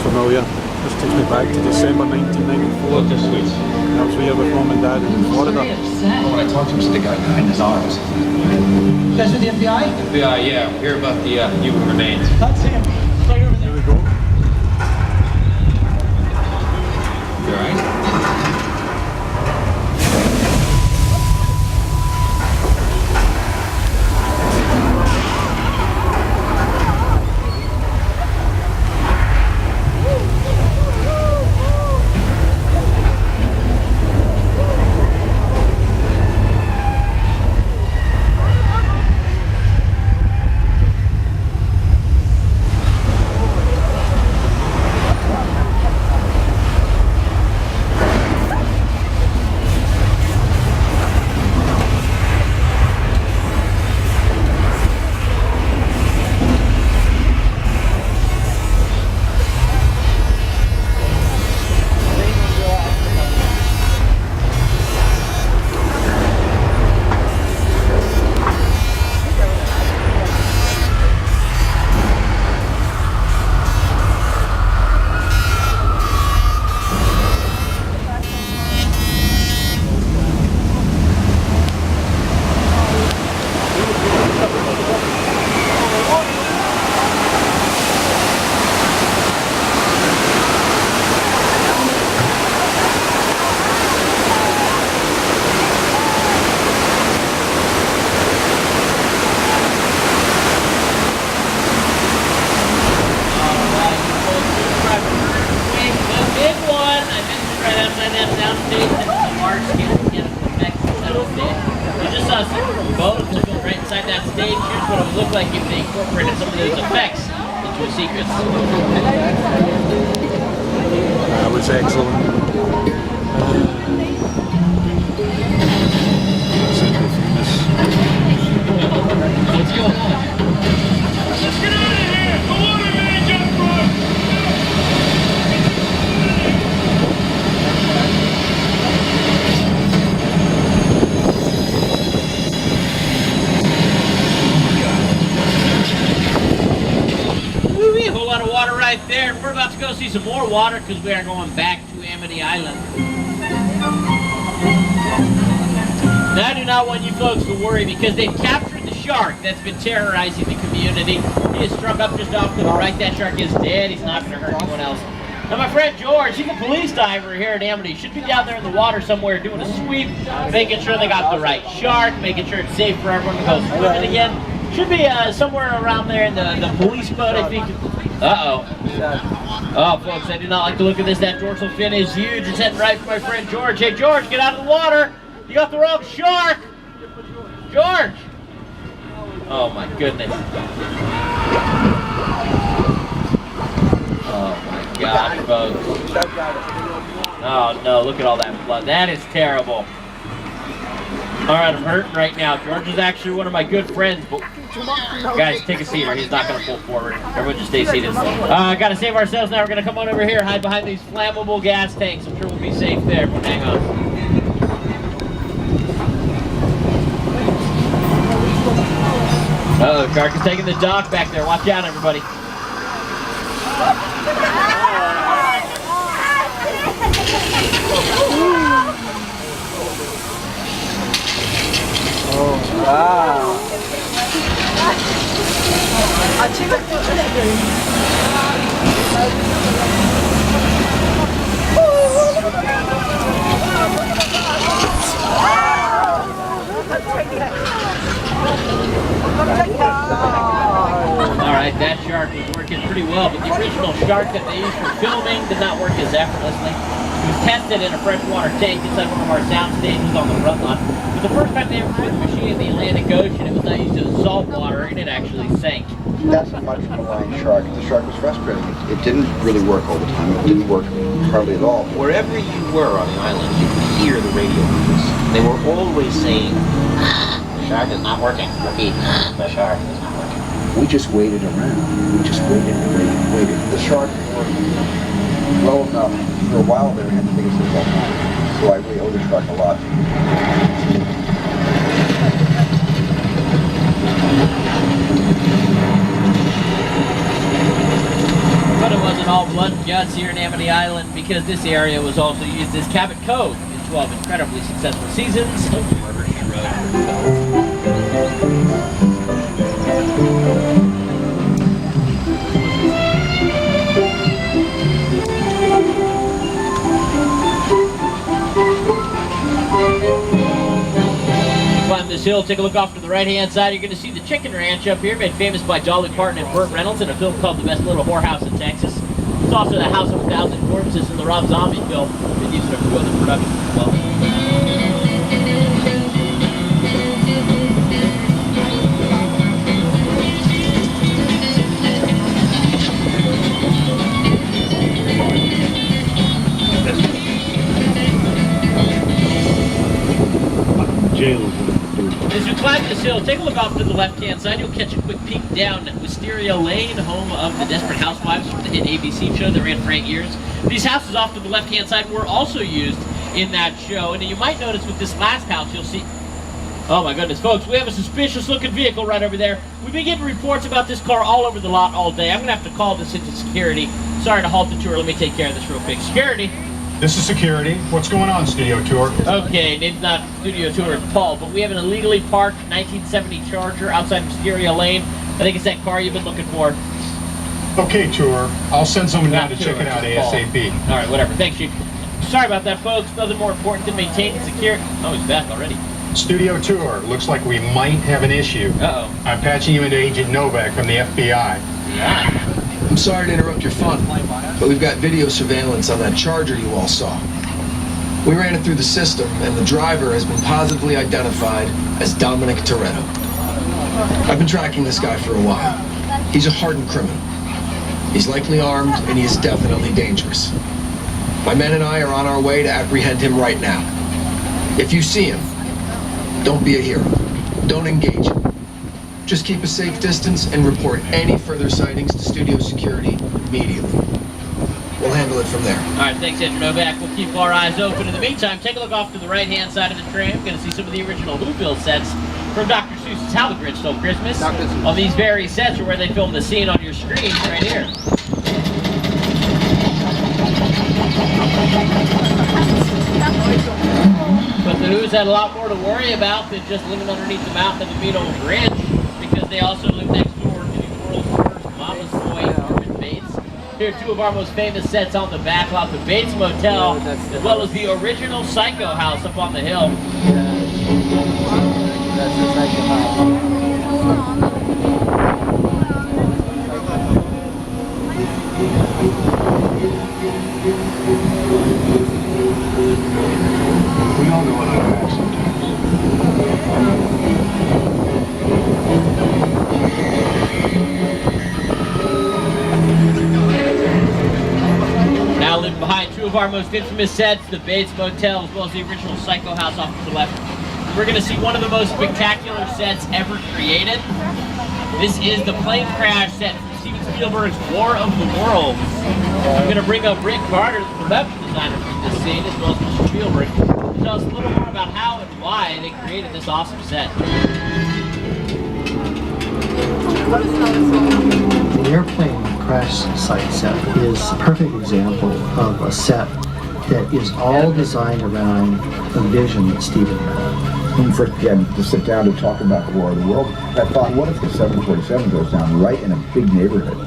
looks familiar. This takes me back to December 1994. Look, they're sweet. I was here with Mum and Dad in Florida. Oh, when I talked to him, stick out behind his arms. You guys with the FBI? FBI, yeah. We hear about the human remains. That's him. Right over there. Here we go. You alright? Like if they incorporated some of those effects into a sequence. That was excellent. What's going on? Let's get out of here! The waterman just broke! A whole lot of water right there. We're about to go see some more water because we are going back to Amity Island. Now I do not want you folks to worry because they've captured the shark that's been terrorizing the community. He is strung up just off to the right. That shark is dead. He's not going to hurt anyone else. Now my friend George, he's a police diver here at Amity. Should be down there in the water somewhere doing a sweep, making sure they got the right shark, making sure it's safe for everyone to go swimming again. Should be somewhere around there in the police boat, I think. Uh-oh. Oh, folks, I do not like the look of this. That dorsal fin is huge. It's heading right for my friend George. Hey, George, get out of the water. You got the wrong shark. George. Oh, my goodness. Oh, my gosh, folks. Oh, no, look at all that blood. That is terrible. All right, I'm hurting right now. George is actually one of my good friends, but guys, take a seat or he's not going to pull forward. Everyone just stay seated. Got to save ourselves now. We're going to come on over here, hide behind these flammable gas tanks. I'm sure we'll be safe there, but hang on. Uh-oh, the shark is taking the dock back there. Watch out, everybody. Oh, wow. Alright, that shark was working pretty well, but the original shark that they used for filming did not work as effortlessly. It was tested in a freshwater tank inside one of our sound stations on the front lawn. But the first time they ever put the machine in the Atlantic Ocean, it was not used as salt water, and it actually sank. That's a much maligned shark. The shark was frustrating. It didn't really work all the time. It didn't work hardly at all. Wherever you were on the island, you could hear the radio waves. They were always saying, the shark is not working. Repeat, the shark is not working. We just waited around. We just waited and waited and waited. The shark worked well enough. For a while there, we had the biggest of all time. So I really owe the shark a lot. But it wasn't all blood and guts here in Amity Island because this area was also used as Cabot Cove in 12 incredibly successful seasons of Murder, She Wrote. Climb this hill, take a look off to the right-hand side. You're going to see the Chicken Ranch up here, made famous by Dolly Parton and Burt Reynolds in a film called The Best Little Whorehouse in Texas. It's also the House of 1,000 Corpses in the Rob Zombie film. Been used in a few other productions as well. As you climb this hill, take a look off to the left-hand side. You'll catch a quick peek down Wisteria Lane, home of the Desperate Housewives from the hit ABC show that ran for 8 years. These houses off to the left-hand side were also used in that show. And you might notice with this last house, you'll see... Oh my goodness, folks, we have a suspicious-looking vehicle right over there. We've been getting reports about this car all over the lot all day. I'm going to have to call this into security. Sorry to halt the tour. Let me take care of this real quick. Security. This is security. What's going on, Studio Tour? Okay, it's not Studio Tour, it's Paul, but we have an illegally parked 1970 Charger outside Wisteria Lane. I think it's that car you've been looking for. Okay, Tour. I'll send someone down to Not check Tour, it out it's Paul. ASAP. All right, whatever. Thanks, Chief. Sorry about that, folks. Nothing more important than maintaining security. Oh, he's back already. Studio Tour. Looks like we might have an issue. Uh-oh. I'm patching you into Agent Novak from the FBI. Yeah. I'm sorry to interrupt your fun, but we've got video surveillance on that Charger you all saw. We ran it through the system, and the driver has been positively identified as Dominic Toretto. I've been tracking this guy for a while. He's a hardened criminal. He's likely armed, and he is definitely dangerous. My men and I are on our way to apprehend him right now. If you see him, don't be a hero. Don't engage him. Just keep a safe distance and report any further sightings to studio security immediately. We'll handle it from there. All right, thanks, Andrew Novak. We'll keep our eyes open. In the meantime, take a look off to the right-hand side of the tram. Going to see some of the original Whoville sets from Dr. Seuss's How the Grinch Stole Christmas. On these very sets are where they filmed the scene on your screen right here. But the Who's had a lot more to worry about than just living underneath the mountain of the mean old Grinch, because they also live next door to the world's first mama's boy, Norman Bates. Here are two of our most famous sets on the back lot, the Bates Motel, as well as the original Psycho house up on the hill. That's the Psycho house. We all know what I'm at Now living behind two of our most infamous sets, the Bates Motel, as well as the original Psycho house off to the left. We're going to see one of the most spectacular sets ever created. This is the plane crash set from Steven Spielberg's War of the Worlds. I'm going to bring up Rick Carter, the production designer for this scene, as well as Mr. Spielberg, to tell us a little more about how and why they created this awesome set. The airplane crash site set is a perfect example of a set that is all designed around the vision that Steven had. When we first began to sit down to talk about the War of the World, I thought, what if the 747 goes down right in a big neighborhood?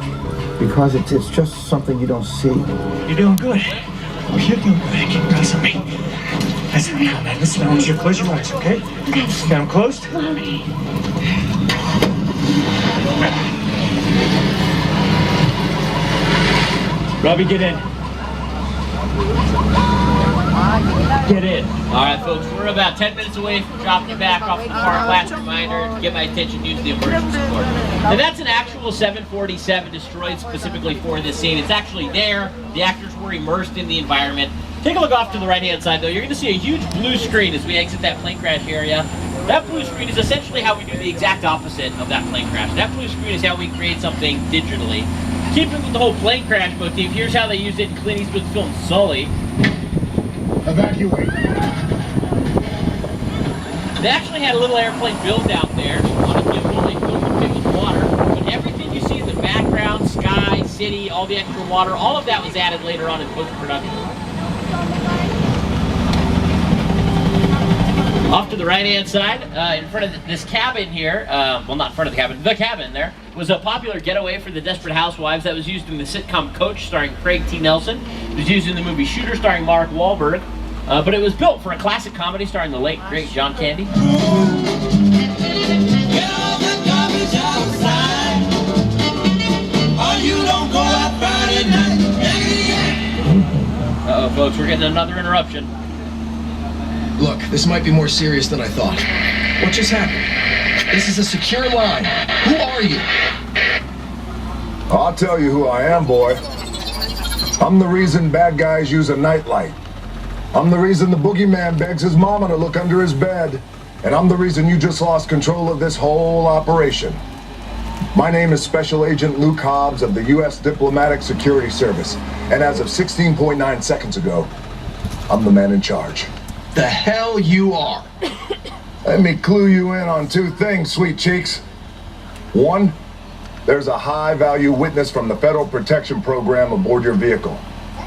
Because it's just something you don't see. You're doing good. Oh, you're doing good. Keep nice on me. Listen, now, listen, I want you to close your eyes, okay? Okay. Got them closed? Robbie, get in. Get in. All right, folks, we're about 10 minutes away from dropping you back off the park. Last reminder, to get my attention, use the emergency support. Now, that's an actual 747 destroyed specifically for this scene. It's actually there. The actors were immersed in the environment. Take a look off to the right-hand side, though. You're going to see a huge blue screen as we exit that plane crash area. That blue screen is essentially how we do the exact opposite of that plane crash. That blue screen is how we create something digitally. Keeping with the whole plane crash motif, here's how they used it in Clint Eastwood's film Sully. Evacuate. They actually had a little airplane built out there on a gimbal. They filled it with water. But everything you see in the background, sky, city, all the extra water, all of that was added later on in post-production. Off to the right-hand side, in front of this cabin here, well, not in front of the cabin there, was a popular getaway for the Desperate Housewives that was used in the sitcom Coach, starring Craig T. Nelson. It was used in the movie Shooter, starring Mark Wahlberg. But it was built for a classic comedy starring the late, great John Candy. Uh-oh, folks, we're getting another interruption. Look, this might be more serious than I thought. What just happened? This is a secure line. Who are you? I'll tell you who I am, boy. I'm the reason bad guys use a nightlight. I'm the reason the boogeyman begs his mama to look under his bed. And I'm the reason you just lost control of this whole operation. My name is Special Agent Luke Hobbs of the U.S. Diplomatic Security Service. And as of 16.9 seconds ago, I'm the man in charge. The hell you are. Let me clue you in on two things, sweet cheeks. One, there's a high-value witness from the Federal Protection Program aboard your vehicle.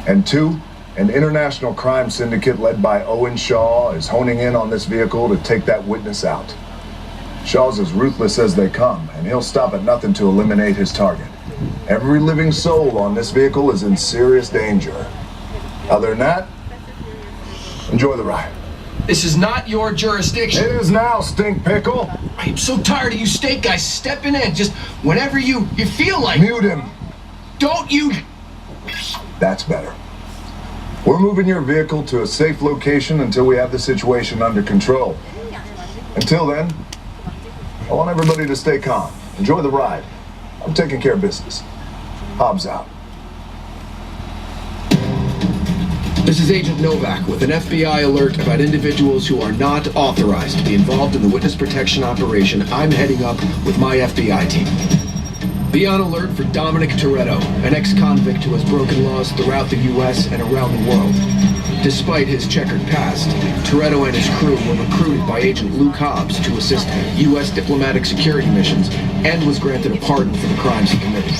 And two, an international crime syndicate led by Owen Shaw is honing in on this vehicle to take that witness out. Shaw's as ruthless as they come, and he'll stop at nothing to eliminate his target. Every living soul on this vehicle is in serious danger. Other than that, enjoy the ride. This is not your jurisdiction. It is now, stink pickle. I'm so tired of you state guys stepping in just whenever you feel like. Mute him. Don't you? That's better. We're moving your vehicle to a safe location until we have the situation under control. Until then, I want everybody to stay calm. Enjoy the ride. I'm taking care of business. Hobbs out. This is Agent Novak with an FBI alert about individuals who are not authorized to be involved in the witness protection operation I'm heading up with my FBI team. Be on alert for Dominic Toretto, an ex-convict who has broken laws throughout the U.S. and around the world. Despite his checkered past, Toretto and his crew were recruited by Agent Luke Hobbs to assist U.S. diplomatic security missions and was granted a pardon for the crimes he committed.